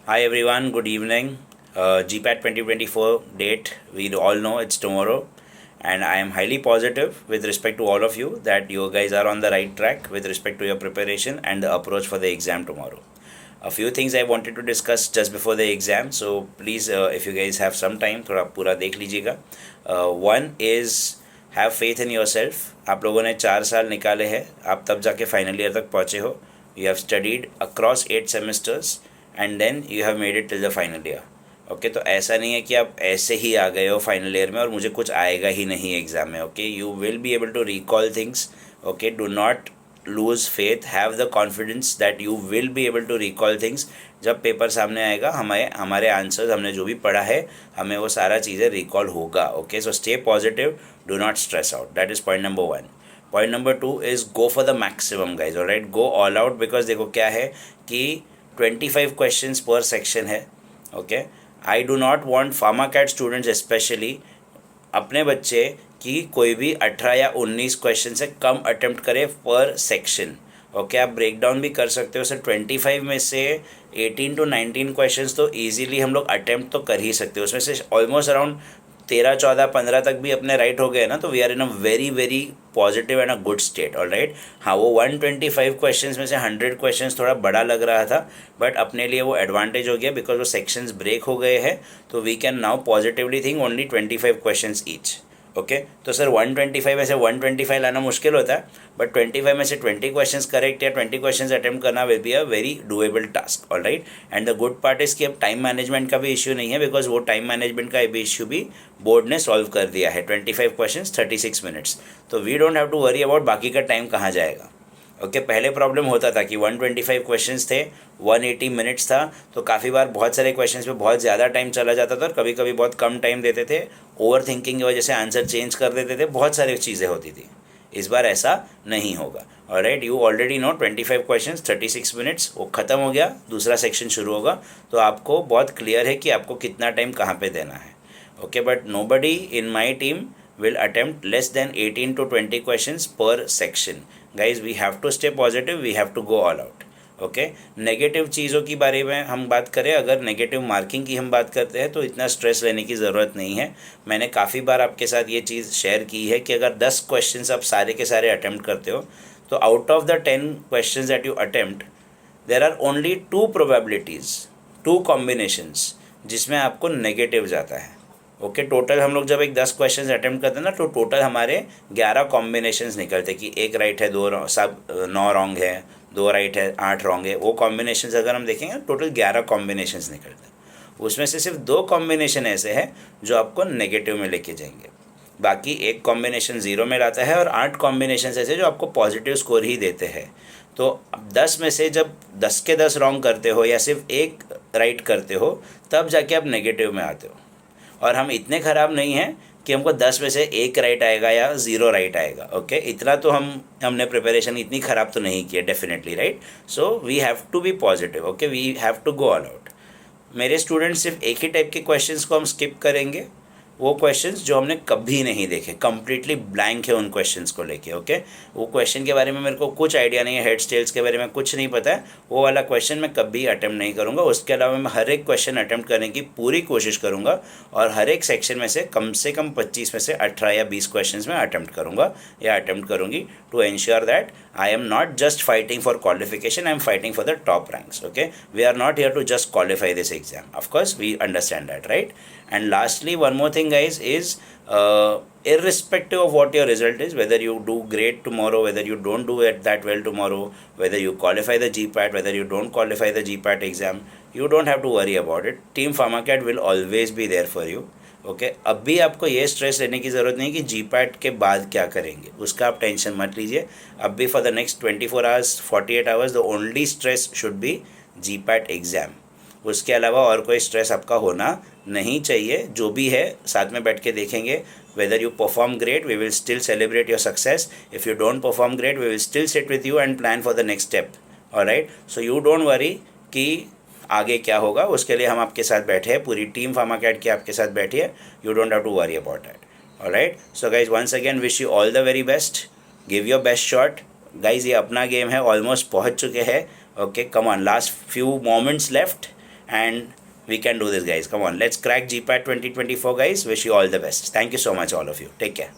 Hi everyone, good evening. GPAT 2024 date, we all know it's tomorrow, and I am highly positive with respect to all of you that you guys are on the right track with respect to your preparation and the approach for the exam tomorrow. A few things I wanted to discuss just before the exam, so please, if you guys have some time, थोड़ा पूरा देख लीजिएगा. One is have faith in your self. आप लोगों ने 4 साल निकाले हैं, आप तब जाके फाइनल ईयर तक पहुँचे हो. You have studied across 8 semesters and then you have made it till the final year. Okay, तो ऐसा नहीं है कि आप ऐसे ही आ गए हो फाइनल ईयर में और मुझे कुछ आएगा ही नहीं एग्ज़ाम में. Okay, you will be able to recall things. Okay, do not lose faith, have the confidence that you will be able to recall things. जब पेपर सामने आएगा हमारे आंसर्स, हमने जो भी पढ़ा है, हमें वो सारा चीज़ें रिकॉल होगा. Okay, so stay positive, do not stress out. That is point number 1. Point number 2 is go for the maximum guys. Alright, go all out. Because देखो क्या है कि 25 क्वेश्चंस पर सेक्शन है. Okay, I do not want pharma CAT students specially अपने बच्चे कि कोई भी 18 या 19 क्वेश्चन से कम अटेम्प्ट करे पर सेक्शन. ओके, आप ब्रेक डाउन भी कर सकते हो. सर 25 में से 18 to 19 क्वेश्चंस तो ईजीली हम लोग अटेम्प्ट तो कर ही सकते हो. उसमें से ऑलमोस्ट अराउंड 13, 14, 15 तक भी अपने राइट हो गए ना, तो we are in a very very positive and a good state. All right, हाँ, वो 125 क्वेश्चंस में से 100 क्वेश्चंस थोड़ा बड़ा लग रहा था, बट अपने लिए वो एडवांटेज हो गया बिकॉज वो सेक्शंस ब्रेक हो गए हैं. तो we can now positively think only 25 questions each. Okay, तो सर 125 में से 125 लाना मुश्किल होता है, बट 25 में से 20 क्वेश्चंस करेक्ट या 20 क्वेश्चंस अटेम्प्ट करना will be a very doable task. All right, and the good part is कि अब टाइम मैनेजमेंट का भी इश्यू नहीं है, बिकॉज वो टाइम मैनेजमेंट का भी इश्यू भी बोर्ड ने सॉल्व कर दिया है. 25 क्वेश्चंस 36 मिनट्स, तो we don't have to worry about बाकी का टाइम कहाँ जाएगा. ओके, पहले प्रॉब्लम होता था कि 125 क्वेश्चंस थे, 180 मिनट्स था, तो काफ़ी बार बहुत सारे क्वेश्चंस पे बहुत ज़्यादा टाइम चला जाता था और कभी कभी बहुत कम टाइम देते थे. ओवर थिंकिंग की वजह से आंसर चेंज कर देते थे, बहुत सारी चीज़ें होती थी. इस बार ऐसा नहीं होगा. Alright, you already know 25 questions 36 minutes, वो ख़त्म हो गया, दूसरा सेक्शन शुरू होगा, तो आपको बहुत क्लियर है कि आपको कितना टाइम कहाँ पर देना है. Okay, but nobody in my team will attempt less than 18 to 20 questions per section. Guys, we have to stay positive, we have to go all out. Okay, negative चीज़ों की बारे में हम बात करें, अगर नेगेटिव मार्किंग की हम बात करते हैं तो इतना स्ट्रेस लेने की ज़रूरत नहीं है. मैंने काफ़ी बार आपके साथ ये चीज़ शेयर की है कि अगर 10 क्वेश्चंस आप सारे के सारे अटैम्प्ट करते हो, तो out of the 10 questions that you attempt, there are only 2 probabilities, 2 combinations जिसमें आपको नेगेटिव जाता है. ओके, टोटल हम लोग जब एक 10 क्वेश्चन अटैम्प्ट करते हैं ना, तो टोटल हमारे 11 कॉम्बिनेशंस निकलते कि एक राइट है, 2 सब 9 रॉन्ग है, 2 राइट है, 8 रॉन्ग है. वो कॉम्बिनेशंस अगर हम देखेंगे, टोटल 11 कॉम्बिनेशंस निकलते हैं. उसमें से सिर्फ 2 कॉम्बिनेशन ऐसे हैं जो आपको नेगेटिव में लेके जाएंगे, बाकी एक कॉम्बिनेशन 0 में लाता है और 8 कॉम्बिनेशन ऐसे जो आपको पॉजिटिव स्कोर ही देते हैं. तो 10 में से जब 10 के 10 रॉन्ग करते हो या सिर्फ एक राइट करते हो, तब जाके आप नेगेटिव में आते हो. और हम इतने ख़राब नहीं हैं कि हमको 10 में से एक राइट आएगा या 0 राइट आएगा. ओके, इतना तो हमने प्रिपरेशन इतनी ख़राब तो नहीं की है definitely. Right, so we have to be positive. Okay, we have to go all out. मेरे स्टूडेंट्स सिर्फ एक ही टाइप के क्वेश्चंस को हम स्किप करेंगे, वो क्वेश्चंस जो हमने कभी नहीं देखे, कम्प्लीटली ब्लैंक है उन क्वेश्चंस को लेके. ओके, वो क्वेश्चन के बारे में मेरे को कुछ आइडिया नहीं है, हेड्स टेल्स के बारे में कुछ नहीं पता है, वो वाला क्वेश्चन मैं कभी अटैम्प्ट नहीं करूँगा. उसके अलावा मैं हर एक क्वेश्चन अटैम्प्ट करने की पूरी कोशिश करूँगा और हर एक सेक्शन में से कम 25 में से 18 या 20 क्वेश्चन में अटैम्प्ट करूँगा या अटैम्प्ट करूँगी, to ensure that I am not just fighting for qualification, I am fighting for the top ranks. Okay, we are not here to just qualify this exam. Of course, we understand that, right? And lastly, one more thing, guys, is irrespective of what your result is, whether you do great tomorrow, whether you don't do it that well tomorrow, whether you qualify the GPAT, whether you don't qualify the GPAT exam, you don't have to worry about it. Team PharmaCat will always be there for you. Okay, अभी आपको ये stress लेने की ज़रूरत नहीं कि GPAT के बाद क्या करेंगे, उसका आप टेंशन मत लीजिए. अभी for the next 24 hours 48 hours the only stress should be GPAT exam. उसके अलावा और कोई स्ट्रेस आपका होना नहीं चाहिए. जो भी है साथ में बैठ के देखेंगे. Whether you perform great, we will still celebrate your success. If you don't perform great, we will still sit with you and plan for the next step. Alright, so you don't worry कि आगे क्या होगा, उसके लिए हम आपके साथ बैठे हैं, पूरी टीम फार्माकैट की आपके साथ बैठी है. You don't have to worry about that. Alright, so guys once again wish you all the very best. Give your best shot. Guys ये अपना गेम है, ऑलमोस्ट पहुंच चुके हैं. Okay, come on, last few moments left and we can do this, guys. Come on, let's crack GPAT 2024, guys. Wish you all the best. Thank you so much, all of you. Take care.